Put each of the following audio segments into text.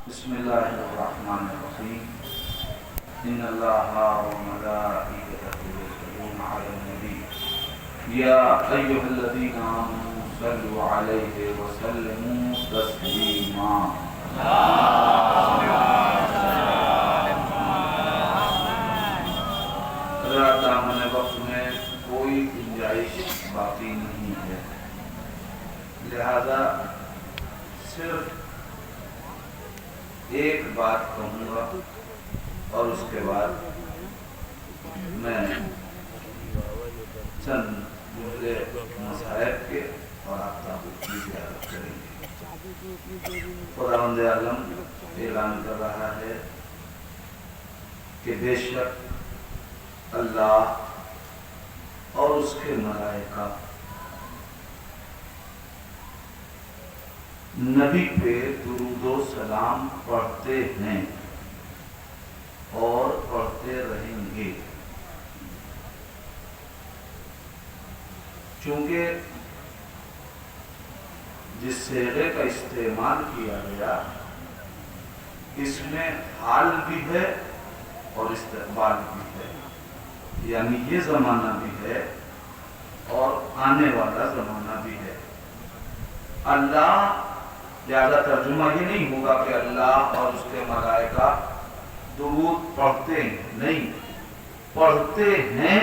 بسم اللہ الرحمن الرحیم ان اللہ وملائکتہ یصلون علی النبی یا ایھا الذین آمنوا صلوا علیہ وسلموا تسلیما۔ رات دامن وقت میں کوئی گنجائش باقی نہیں ہے، لہذا صرف ایک بات کہوں گا اور اس کے بعد میں چند جملے مصائب کے اور آپ تعبد کی زیارت کریں گے۔ خداوند عالم اعلان کر رہا ہے کہ بے شک اللہ اور اس کے ملائکہ نبی پہ درود و سلام پڑھتے ہیں اور پڑھتے رہیں گے۔ چونکہ جس صیغے کا استعمال کیا گیا اس میں حال بھی ہے اور استقبال بھی ہے، یعنی یہ زمانہ بھی ہے اور آنے والا زمانہ بھی ہے۔ اللہ، لہذا ترجمہ یہ نہیں ہوگا کہ اللہ اور اس کے ملائکہ درود پڑھتے ہیں، نہیں، پڑھتے ہیں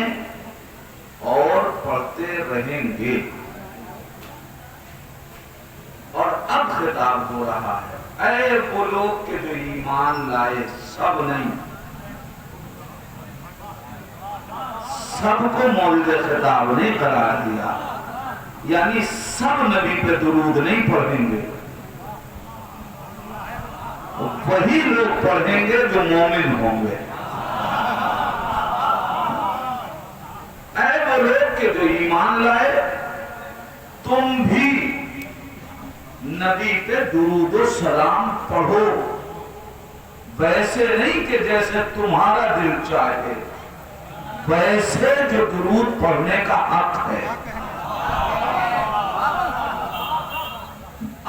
اور پڑھتے رہیں گے۔ اور اب خطاب ہو رہا ہے اے وہ لوگ کہ جو ایمان لائے، سب نہیں، سب کو مورد خطاب نہیں قرار دیا، یعنی سب نبی پہ درود نہیں پڑھیں گے، وہی لوگ پڑھیں گے جو مومن ہوں گے۔ اے وہ لوگ کہ جو ایمان لائے، تم بھی نبی پہ درود و سلام پڑھو، ویسے نہیں کہ جیسے تمہارا دل چاہے، ویسے جو درود پڑھنے کا حق ہے۔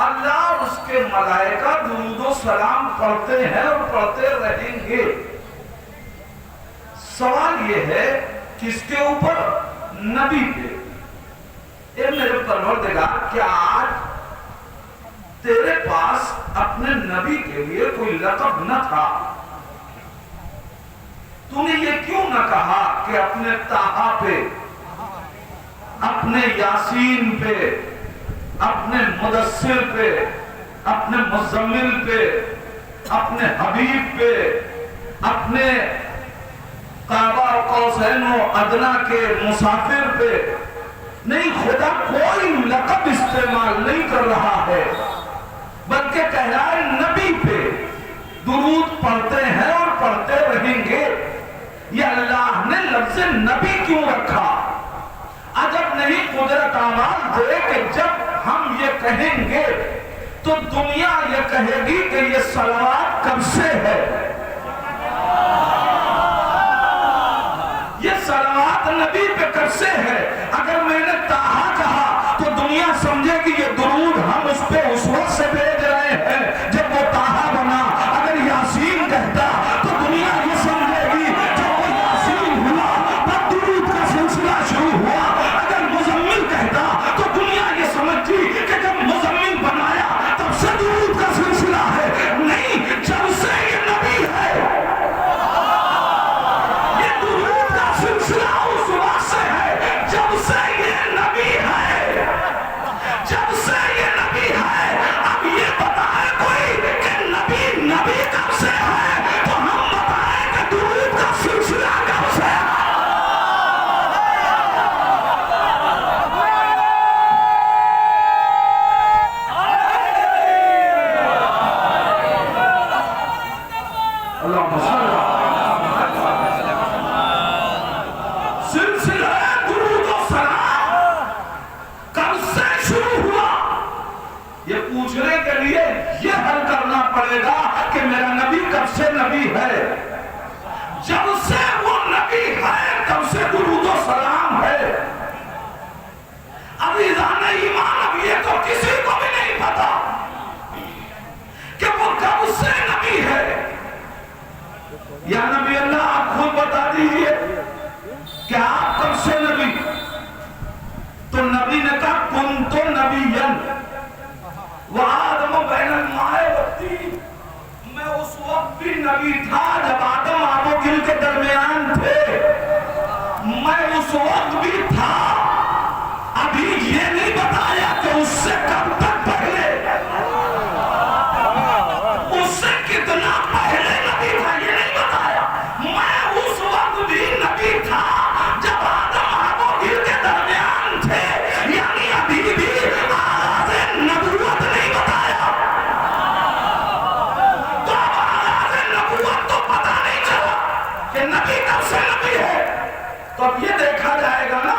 اللہ اور اس کے ملائکہ درود و سلام پڑھتے ہیں اور پڑھتے رہیں گے۔ سوال یہ ہے کس کے اوپر؟ نبی پہ۔ اے میرے پروردگار، کیا آج تیرے پاس اپنے نبی کے لیے کوئی لقب نہ تھا؟ تو نے یہ کیوں نہ کہا کہ اپنے طٰہٰ پہ، اپنے یاسین پہ، اپنے مدثر پہ، اپنے مزمل پہ، اپنے حبیب پہ، اپنے قاب قوسین و ادنیٰ کے مسافر پہ؟ نہیں، خدا کوئی لقب استعمال نہیں کر رہا ہے، بلکہ کہہ رہا ہے نبی پہ درود پڑھتے ہیں اور پڑھتے رہیں گے۔ یہ اللہ نے لفظ نبی کیوں رکھا؟ عجب نہیں قدرت آواز دے کہ جب ہم یہ کہیں گے تو دنیا یہ کہے گی کہ یہ صلوات کب سے ہے، یہ صلوات نبی پہ کب سے ہے۔ اگر میں نے طٰہٰ کہا تو دنیا سمجھے گی یہ درود ہم اس پہ اس وقت سے بھیج رہے ہیں جب وہ طٰہٰ بنا۔ اگر یاسین کہتا تو دنیا یہ سمجھے گی جب وہ یاسین ہوا تب درود کا سلسلہ شروع ہوا۔ اگر مزمل کہتا تو دنیا یہ سمجھتی کہ جب مزمل بنایا تب سے درود کا سلسلہ ہے۔ نہیں، جب سے یہ نبی ہے، یہ درود کا سلسلہ اس وقت سے ہے جب سے یہ نبی ہے، جب سے یہ نبی ہے۔ اب یہ بتائے کوئی کہ نبی نبی کب سے ہے تو ہم بتائیں کہ درود کا سلسلہ کب سے ہے۔ اللہم صل سلسلہ درود و سلام کب سے شروع ہوا؟ یہ پوچھنے کے لیے یہ حل کرنا پڑے گا کہ میرا نبی کب سے نبی ہے۔ جب سے وہ نبی ہے تب سے درود و سلام ہے۔ عزیزان ایمان، اب یہ تو کسی کو بھی نہیں پتا کہ وہ کب سے یا نبی اللہ آپ خود بتا دیجئے کہ آپ کب سے نبی؟ تو نبی نے کہا کنت نبیًا وآدم بین الماء والطین، میں اس وقت بھی نبی تھا جب آدم آب و گل کے درمیان تھے، میں اس وقت بھی تھا۔ ابھی یہ نہیں بتایا کہ اس سے کب تک پہلے، اس سے کتنا پہلے نبی تھا، یہ نہیں بتایا۔ میں اس وقت بھی نبی تھا جب آدم آب و گل کے درمیان تھے، یعنی ابھی بھی آغاز نبوت نہیں بتایا۔ تو اب آغاز نبوت تو پتہ نہیں چلا کہ نبی کب سے نبی ہے۔ تو اب یہ دیکھا جائے گا نا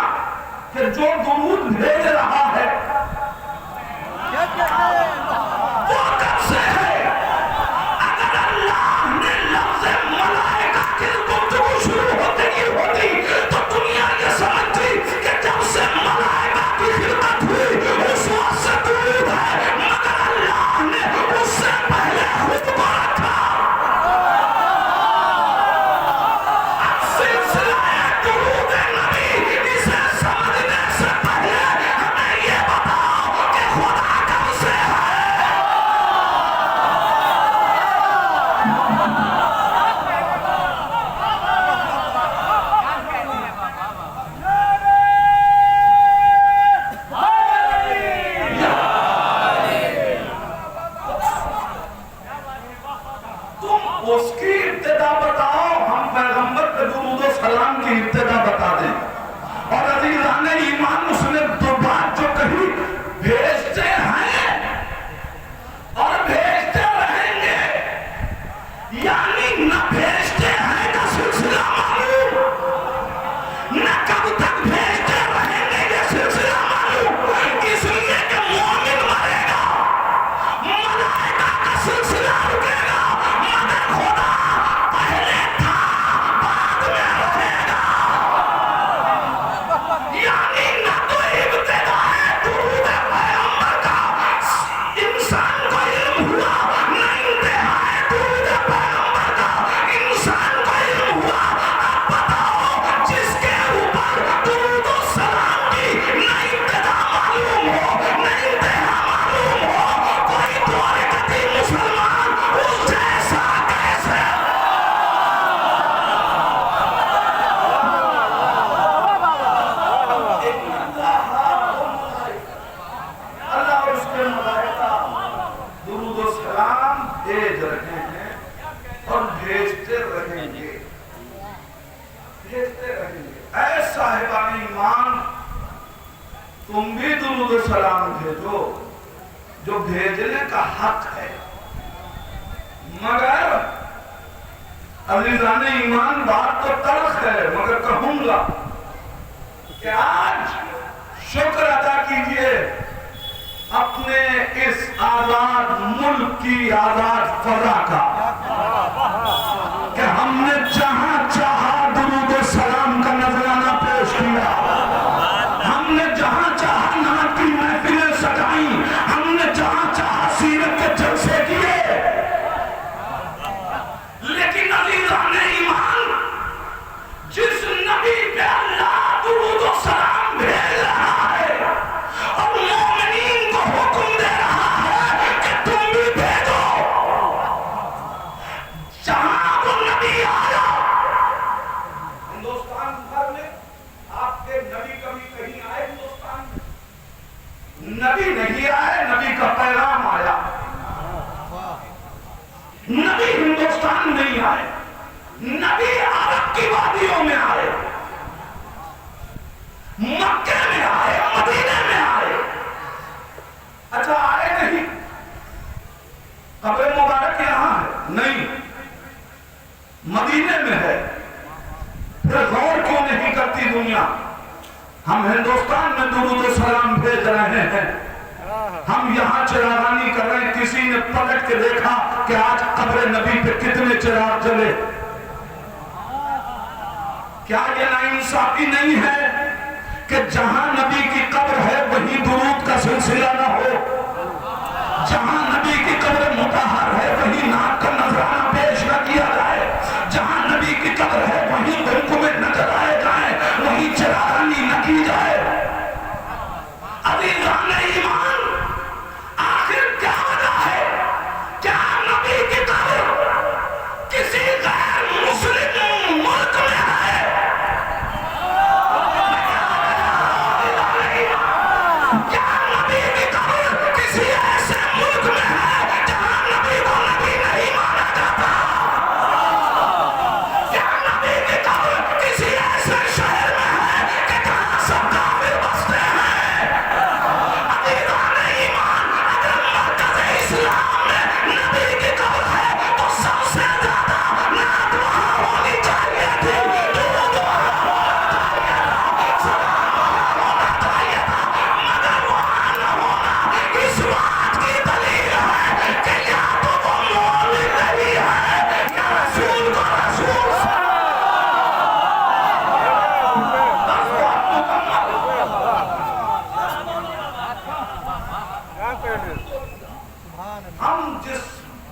کہ جو درود بھیج رہا ہے وہ کب سے ہے۔ اگر اللہ نے لفظ ملائکہ کی گفتگو شروع ہوتے کی ہوتی تو دنیا یہ سمجھتی کہ جب سے ملائکہ کی خدمت ہوئی اس وقت سے درود ہے، مگر اللہ نے اس سے پہلے خود کو رکھا۔ اب سلسلہ درود نبی اسے سمجھنے سے پہلے ہمیں یہ بتاؤ کہ خدا کب سے ہے۔ تم اس کی ابتدا بتاؤ، ہم پیغمبر کے درود و سلام کی ابتدا بتا دیں۔ اور عزیزان ایمان اس نے دو بات جو کہی، بھیجتے ہیں اور بھیجتے رہیں گے، یعنی نہ بھیجتے ہیں کا سلسلہ معلوم، نہ کب تک بھیجتے رہیں گے یہ سلسلہ معلوم۔ اس لیے کہ مومن مرے گا، ملائکہ کا سلسلہ رکے گا، مگر خدا پہلے تھا بعد میں رہے گا۔ یعنی نہ تو ابتدا ہے درود پیغمبر کا، انسان کو علم ہوا، نہ انتہا ہے درود پیغمبر کا، انسان کو علم ہوا۔ اب بتاؤ جس کے اوپر درود و سلام کی نہ ابتدا معلوم ہو نہ انتہا معلوم ہو، کوئی دور کتی مسلمان اس جیسا کیسے؟ اللہ اور اس کے ملائکہ درود و سلام بھیج رہے ہیں اور بھیجتے رہیں گے، بھیجتے رہیں گے۔ اے صاحبان ایمان، تم بھی درود و سلام بھیجو، جو بھیجنے کا حق ہے۔ مگر عزیزان ایمان بات تو تلخ ہے، مگر کہوں گا کہ آج شکر ادا کیجئے اپنے اس آزاد ملک کی آزاد فضا کا کہ ہم نے جہاں چاہا درود و سلام کا نذرانہ پیش کیا، ہم نے جہاں چاہا نعت کی محفلیں سجائیں، ہم نے جہاں چاہا سیرت کے جلسے کیے۔ لیکن عزیزان ایمان، جس نبی پہ اللہ درود و سلام بھیج رہا ہے اور مومنین کو حکم دے رہا ہے کہ تم بھی بھیجو، جہاں وہ نبی آیا ہندوستان بھر میں، آپ کے نبی کبھی کہیں آئے ہندوستان میں؟ نبی نہیں آئے، نبی کا پیغام آیا۔ نبی ہندوستان نہیں آئے، نبی عرب کی وادیوں میں آئے، مکے میں آئے، مدینے میں آئے۔ اچھا آئے نہیں، قبر مبارک یہاں ہے نہیں، مدینے میں ہے، پھر غور کیوں نہیں کرتی دنیا؟ ہم ہندوستان میں درود و سلام بھیج رہے ہیں، ہم یہاں چراغانی کر رہے ہیں، کسی نے پلٹ کے دیکھا کہ آج قبر نبی پہ کتنے چراغ جلے؟ کیا یہ ناانصافی نہیں ہے کہ جہاں نبی کی قبر ہے وہیں درود کا سلسلہ نہ ہو، جہاں نبی کی قبر مطہر ہے وہیں نعت کا نذرانہ پیش نہ کیا جائے، جہاں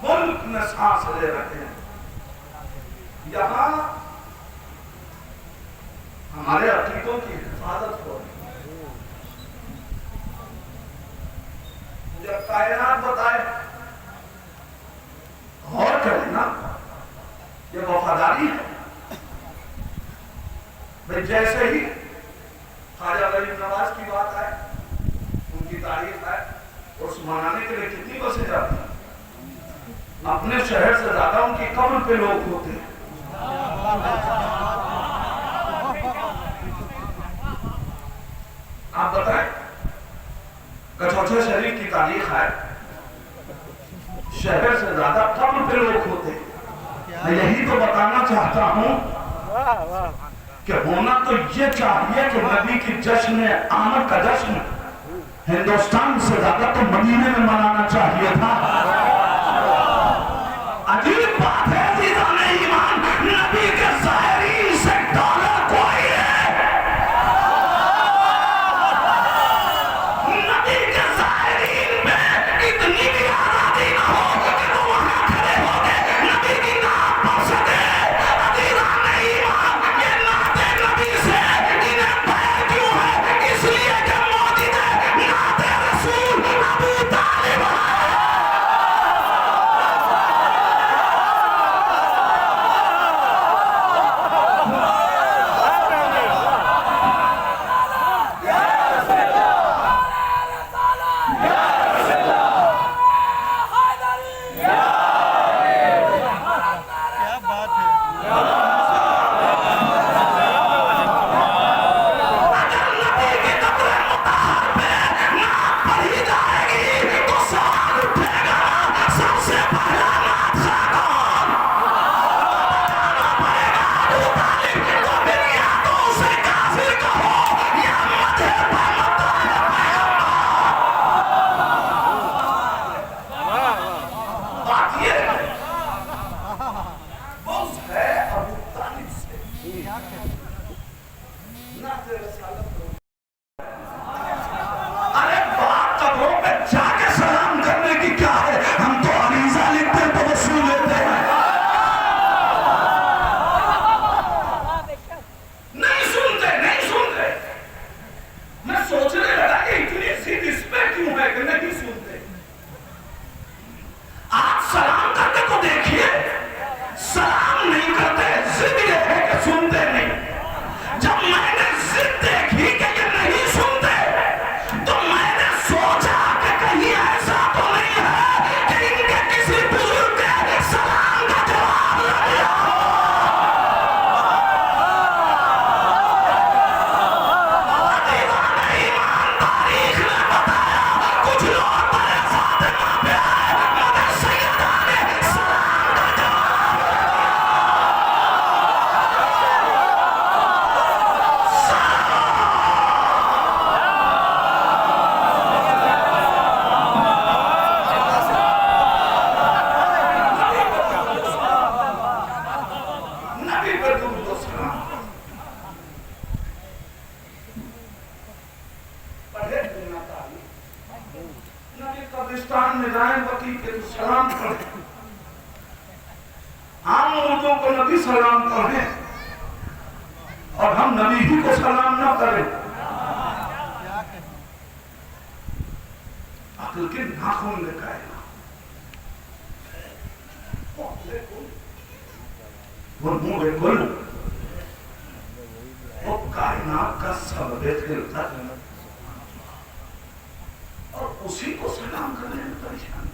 ملک میں سانس لے رہے ہیں. یہاں ہمارے عقیدوں کی حفاظت ہو رہی ہے. جب کائنات بتائے غور کریں نا، یہ وفاداری ہے. بھئی جیسے ہی خواجہ غریب نواز کی بات آئے، ان کی تاریخ آئے، اس منانے کے لیے کتنی بسیں جاتی ہیں. اپنے شہر سے زیادہ ان کی قبر پہ لوگ ہوتے ہیں. آپ بتائیں کچھوچھے شریف کی تاریخ ہے، شہر سے زیادہ قبر پہ لوگ ہوتے ہیں. میں یہی تو بتانا چاہتا ہوں کہ ہونا تو یہ چاہیے کہ نبی کی جشن آمد کا جشن ہندوستان سے زیادہ تو مدینے میں منانا چاہیے تھا. عجیب بات ہے عزیزان ایمان، نبی کے ظاہرین سے ڈالر کوئی ہے. نبی کے ظاہرین میں اتنی بھی آزادی نہ ہو کہ وہ وہاں کھڑے ہو کے نبی کی نام پڑھ سکے. عزیزان ایمان، یہ نعت نبی سے انہیں پیر کیوں ہے؟ اس لیے کہ موجود ہے نعت رسول ابو طالب ہے. قبرستان میں جائیں وقی کے تو سلام پڑھیں، عام اردو کو نبی سلام پڑھیں اور ہم نبی ہی کو سلام نہ کریں. عقل کے ناخن لے کائنا وہ نور گل وہ کائنات کا سبب خلقت اور اسی کو سلام کرنے میں پریشان.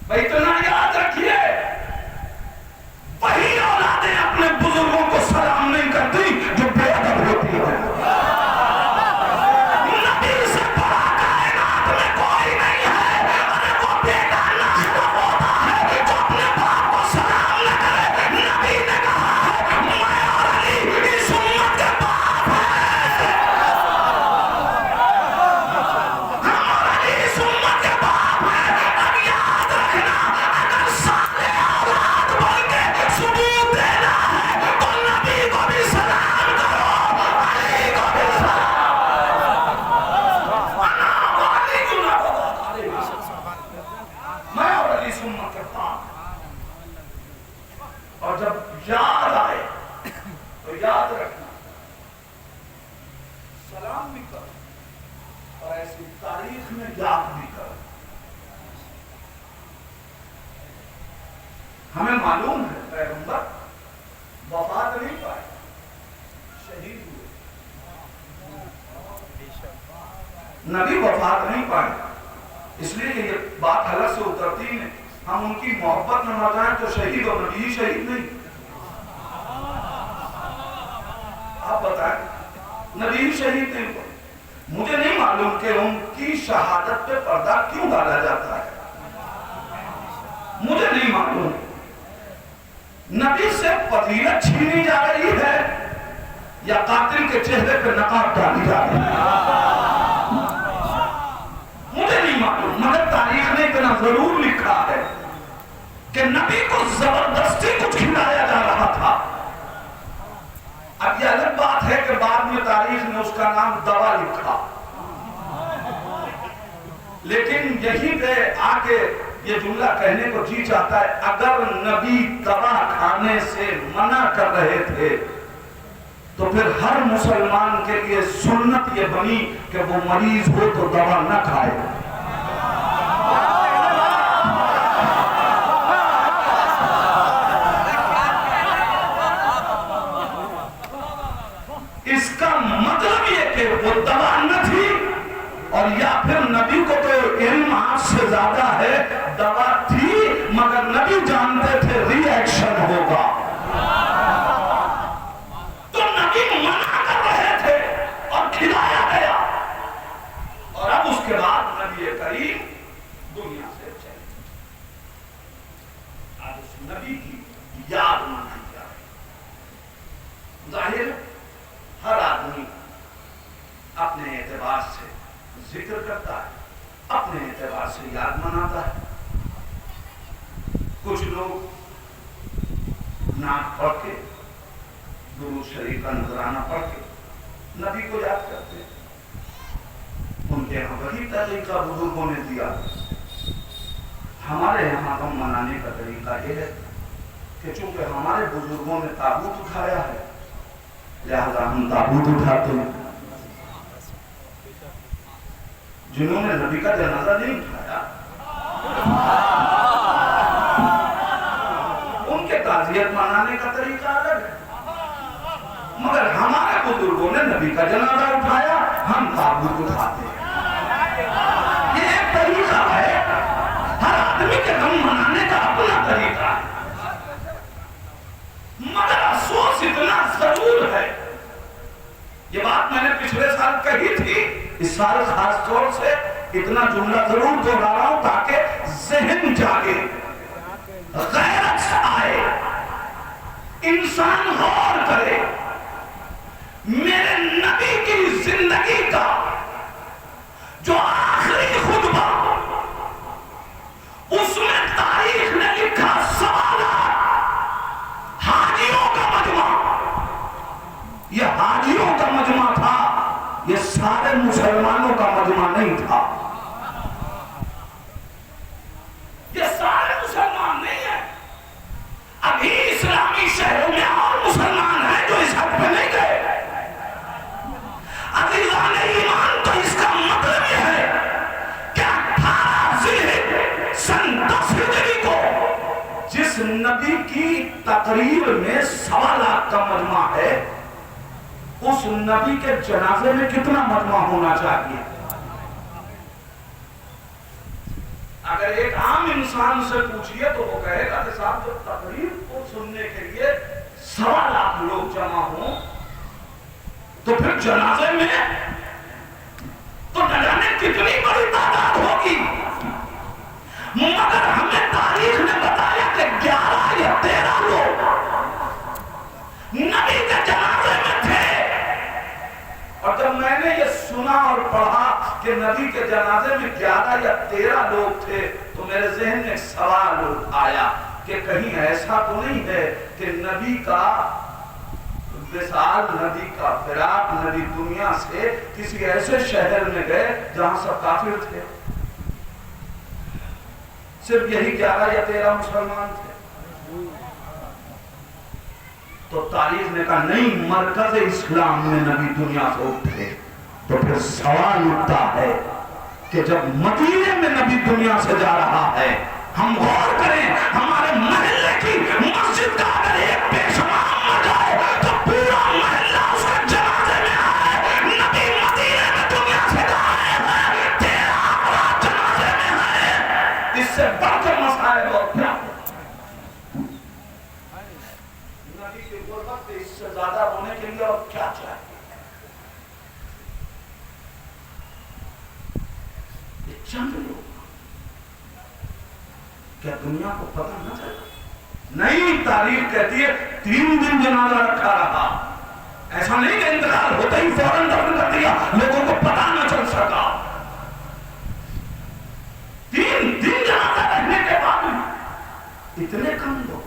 بھائی اتنا یاد رکھیے، وہی اولادیں اپنے بزرگوں کو سلام نہیں کرتی جو بے ادب ہوتی ہے. نبی سے بڑا کائنات میں کوئی نہیں ہے. ارے وہ بیٹا ناشرف ہوتا ہے جو اپنے باپ کو سلام نہ کرے. نبی نے کہا ہے میں اور علی اس امت کے باپ ہیں. ہم اور علی اس امت کے باپ ہیں. اب یاد رکھنا، اگر صالح کے پاک. اور جب یاد آئے تو یاد رکھنا سلام بھی کر اور ایسی تاریخ میں یاد بھی کر. ہمیں معلوم ہے پیغمبر وفات نہیں پائے، شہید ہوئے. نبی وفات نہیں پائے، اس لیے یہ بات حلق سے اترتی نہیں. ہم ان کی محبت نہ جائیں تو شہید اور نبی ہی شہید نہیں. آپ بتائیں نبی ہی شہید نہیں ہوئے. مجھے نہیں معلوم کہ ان کی شہادت پہ پردہ کیوں ڈالا جاتا ہے، مجھے نہیں معلوم. نبی سے فضیلت چھینی جا رہی ہے یا قاتل کے چہرے پہ نقاب ڈالی جا رہی ہے، مجھے نہیں معلوم. مگر تاریخ نے اتنا ضرور لکھا ہے کہ نبی کو زبردستی کچھ کھلایا جا رہا تھا. اب یہ الگ بات ہے کہ بعد میں تاریخ نے اس کا نام دوا لکھا، لیکن یہیں پہ آ کے یہ جملہ کہنے کو جی چاہتا ہے اگر نبی دوا کھانے سے منع کر رہے تھے تو پھر ہر مسلمان کے لیے سنت یہ بنی کہ وہ مریض ہو تو دوا نہ کھائے. اس کا مطلب یہ کہ وہ دوا نہ تھی، اور یا پھر نبی کو تو علم آپ سے زیادہ ہے، دوا تھی مگر نبی جانتے تھے ری ایکشن ہوگا تو نبی منع کر رہے تھے اور کھلایا گیا. اور اب اس کے بعد نبی کریم دنیا سے چلے. آج اس نبی کی یاد منائی جا رہی. ظاہر ہر آدمی اپنے اعتبار سے ذکر کرتا ہے، اپنے اعتبار سے یاد مناتا ہے. کچھ لوگ نعت پڑھ کے درود شریف کا نذرانہ پڑھ کے نبی کو یاد کرتے ہیں. ان کے یہاں وہی طریقہ بزرگوں نے دیا. ہمارے یہاں ہم منانے کا طریقہ یہ ہے کہ چونکہ ہمارے بزرگوں نے تابوت اٹھایا ہے لہذا ہم تابوت اٹھاتے ہیں. جنہوں نے نبی کا جنازہ نہیں اٹھایا ان کے تعزیت منانے کا طریقہ الگ ہے. مگر ہمارے بزرگوں نے نبی کا جنازہ اٹھایا، ہم تابوت اٹھاتے ہیں. یہ ایک طریقہ ہے، ہر آدمی کے غم منانے کا اپنا طریقہ ہے. مگر افسوس اتنا ضرور ہے، یہ بات میں نے پچھلے سال کہی تھی، اس سال خاص طور سے اتنا جملہ ضرور دہرا رہا ہوں تاکہ ذہن جاگے، غیرت آئے، انسان غور کرے. میرے نبی کی زندگی کا جو آخری خطبہ اس میں تاریخ نے لکھا سوالات، حاجیوں کا مجمع. یہ حاجیوں کا مجمع تھا، یہ سارے مسلمانوں کا مجمع نہیں تھا. یہ سارے مسلمان نہیں ہیں. ابھی اسلامی شہروں میں اور مسلمان ہیں جو اس حد پہ نہیں گئے. عزیزان ایمان، تو اس کا مطلب یہ ہے کہ 18 ذوالحجہ سن 10 ہجری کو جس نبی کی تقریر میں 1.25 لاکھ کا مجمع ہے، اس نبی کے جنازے میں کتنا مجمع ہونا چاہیے؟ اگر ایک عام انسان سے پوچھئے تو وہ کہے گا کہ صاحب جب تقریر کو سننے کے لیے 1.25 لاکھ لوگ جمع ہوں تو پھر جنازے میں تو نہ جانے کتنی بڑی تعداد ہوگی. مگر ہمیں تاریخ نے بتایا کہ 11 یا 13 لوگ نبی کے جنازے میں تھے. اور جب میں نے یہ سنا اور پڑھا کہ نبی کے جنازے میں 11 یا 13 لوگ تھے تو میرے ذہن میں ایک سوال آیا کہ کہیں ایسا تو نہیں ہے کہ نبی کا وصال، نبی کا فراق، نبی دنیا سے کسی ایسے شہر میں گئے جہاں سب کافر تھے. صرف یہی 11 یا 13 مسلمان تھے. تو تاریخ نے کہا نہیں، مرکز اسلام میں نبی دنیا سے اٹھے. تو پھر سوال اٹھتا ہے کہ جب مدینے میں نبی دنیا سے جا رہا ہے، ہم غور کریں، ہمارے محلے کی مسجد کا اگر ایک پیشوام مر جائے تو پورا محلہ اس کے جنازے میں آئے. نبی مدینے میں دنیا سے گئے ہیں، 13 افراد جنازے میں ہیں. اس سے بڑھ کر مسائل اور کیا؟ نبی کی غربت سے اس سے زیادہ ہونے کے لیے اور کیا چاہیے؟ چند لوگ کیا دنیا کو پتہ نہ چلا؟ نہیں، تاریخ کہتی ہے 3 دن جنازہ رکھا رہا. ایسا نہیں کہ انتقال ہوتا ہی فوراً دفن کر دیا، لوگوں کو پتہ نہ چل سکا. 3 دن جنازہ رہنے کے بعد اتنے کم لوگ.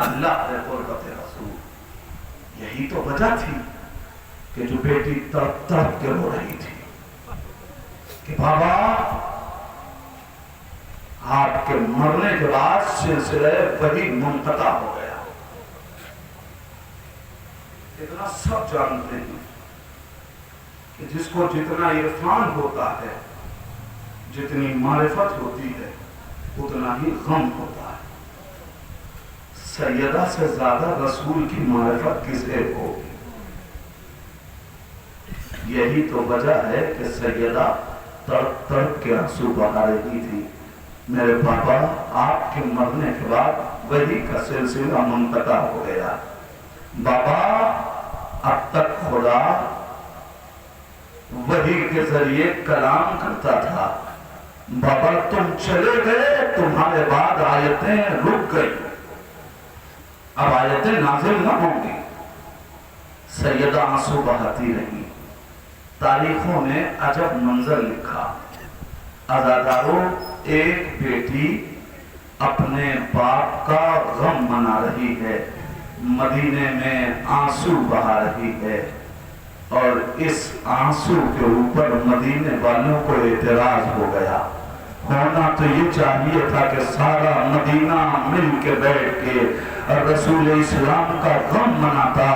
اللہ کے قربت رسول. یہی تو وجہ تھی کہ جو بیٹی تڑپ تڑپ کے رو رہی تھی کہ بابا آپ کے مرنے کے بعد سلسلہ وحی منقطع ہو گیا. اتنا سب جانتے ہیں کہ جس کو جتنا عرفان ہوتا ہے، جتنی معرفت ہوتی ہے، اتنا ہی غم ہوتا ہے. سیدہ سے زیادہ رسول کی معرفت کسے ہوگی؟ یہی تو وجہ ہے کہ سیدہ تڑپ تڑپ کے آنسو بہا رہی تھی. میرے بابا آپ کے مرنے کے بعد وحی کا سلسلہ منقطع ہو گیا. بابا اب تک خدا وحی کے ذریعے کلام کرتا تھا. بابا تم چلے گئے، تمہارے بعد آیتیں رک گئی، اب آیتیں نازل نہ ہوں گی. سیدہ آنسو بہاتی رہی. تاریخوں نے عجب منظر لکھا. عزاداروں، ایک بیٹی اپنے باپ کا غم منا رہی ہے، مدینے میں آنسو بہا رہی ہے، اور اس آنسو کے اوپر مدینے والوں کو اعتراض ہو گیا. ہونا تو یہ چاہیے تھا کہ سارا مدینہ مل کے بیٹھ کے رسول اسلام کا غم مناتا،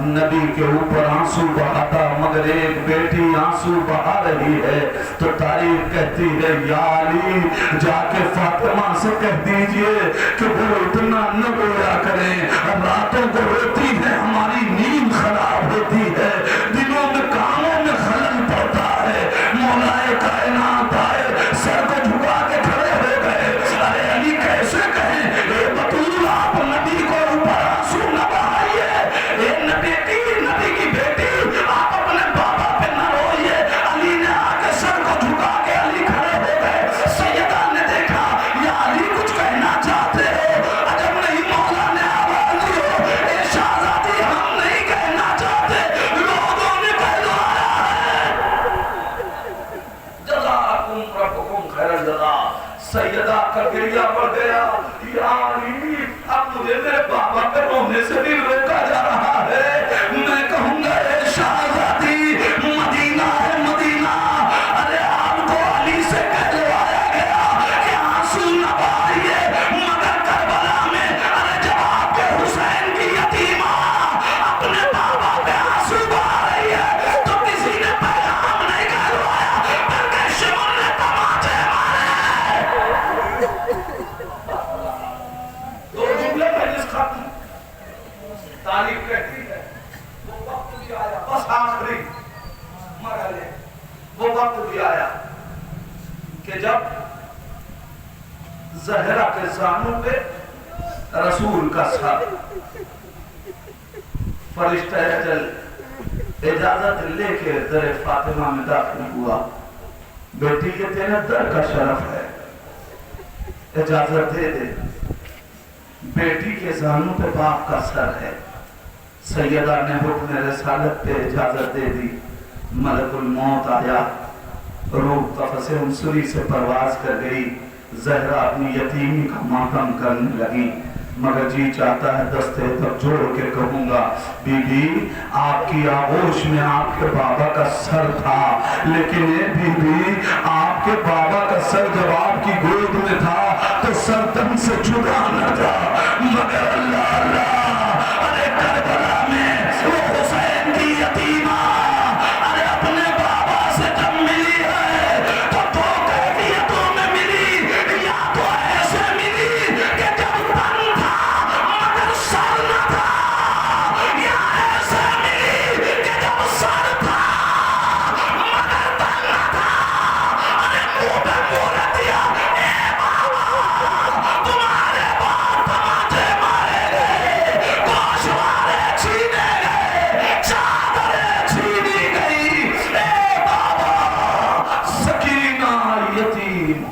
نبی کے اوپر آنسو بہاتا، مگر ایک بیٹی آنسو بہا رہی ہے. تو تاریخ کہتی ہے یا علی جا کے فاطمہ سے کہہ دیجئے کہ وہ اتنا نہ رویا کریں. راتوں کو روتی ہے، ہماری نیند خراب ہوتی ہے، دلوں میں کاموں میں خلل پڑتا ہے. مولا کائنات آئے، سر کو جھکا کے کھڑے ہو گئے. ارے علی کیسے کہیں اے بطول آپ نبی کو اوپر آنسو نہ بہائیے، اے نبی کی بیٹی آپ اپنے بابا پہ نہ روئیے. علی نے آ کے سر کو جھکا کے علی کھڑے ہو گئے. سیدہ نے دیکھا یا علی کچھ کہنا چاہتے ہو؟ عجب نہیں، مولا نے آواز دی ہو اے شہزادی ہم نہیں کہنا چاہتے، لوگوں نے کہلوایا ہے. جزاکم ربکم خیر الجزا. سیدہ کا گریہ بڑھ گیا. یا علی اب مجھے میرے بابا پہ رونے سے بھی روکا جا رہا ہے. میں کہوں گا اے شہزادی مدینہ ہے مدینہ. ارے آپ کو علی سے کہلوایا گیا کہ آنسو نہ بہائیے، مگر کربلا میں ارے جب آپ کے حسین کی یتیمہ اپنے بابا پہ آنسو بہا رہی ہے تو کسی نے پیغام نہیں کہلوایا بلکہ شمر نے تماچے مارے. دو جملے میں جس ختم تاریخ کہتی ہے وہ وقت بھی آیا، بس آخری مرحلے، وہ وقت بھی آیا کہ جب زہرا کے زانوں پہ رسول کا سر، فرشتہ اجل اجازت لے کے در فاطمہ میں داخل ہوا. بیٹی یہ تیرے در کا شرف ہے، اجازت دے دے. بیٹی کے زانوں پہ باپ کا سر ہے. سیدہ نے حکم رسالت پہ اجازت دے دی. ملک الموت آیا، روح قفص عنصری سے پرواز کر گئی. زہرا اپنی یتیمی کا ماتم کرنے لگی. مگر جی چاہتا ہے دستے تک جوڑ کے کہوں گا بی بی آپ کی آغوش میں آپ کے بابا کا سر تھا، لیکن اے بی بی آپ کہ بابا کا سر جب آپ کی گود میں تھا تو سر تن سے جدا نہ تھا، مگر اللہ اللہ ارے کربلا میں وہ حسین کی یتیمہ ارے اپنے بابا سے جب ملی ہے تو دو کیفیتوں میں ملی، یا تو ایسے ملی کہ جب تن تھا مگر سر نہ تھا، یا ایسے ملی کہ جب سر تھا مگر تن نہ تھا۔ ارے منہ پہ منہ دیا، اے بابا تمہارے باپ تماچے مارے گئے، گوشوارے چھینے گئے، چادریں چھینی گئی، اے بابا سکینہ یتیم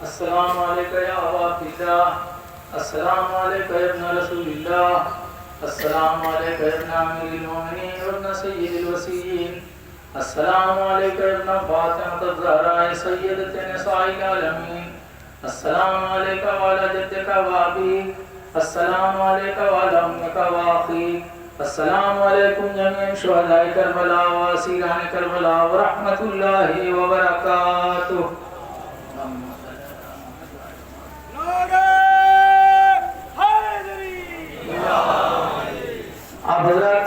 السلام علیکم یا حافظ اللہ، السلام علیکم ابن رسول اللہ، السلام علیکم ابن امیر المومنین ابن سید الوسیین، السلام علیکم ابن فاطمہ الزہراء سیدۃ نساء العالمین، السلام علیکم وعلی جدک و ابی، السلام علیکم وعلی امک و اخی، السلام علیکم جمیع شہداء کربلا و اسیران کربلا ورحمۃ اللہ وبرکاتہ۔ آپ حضرات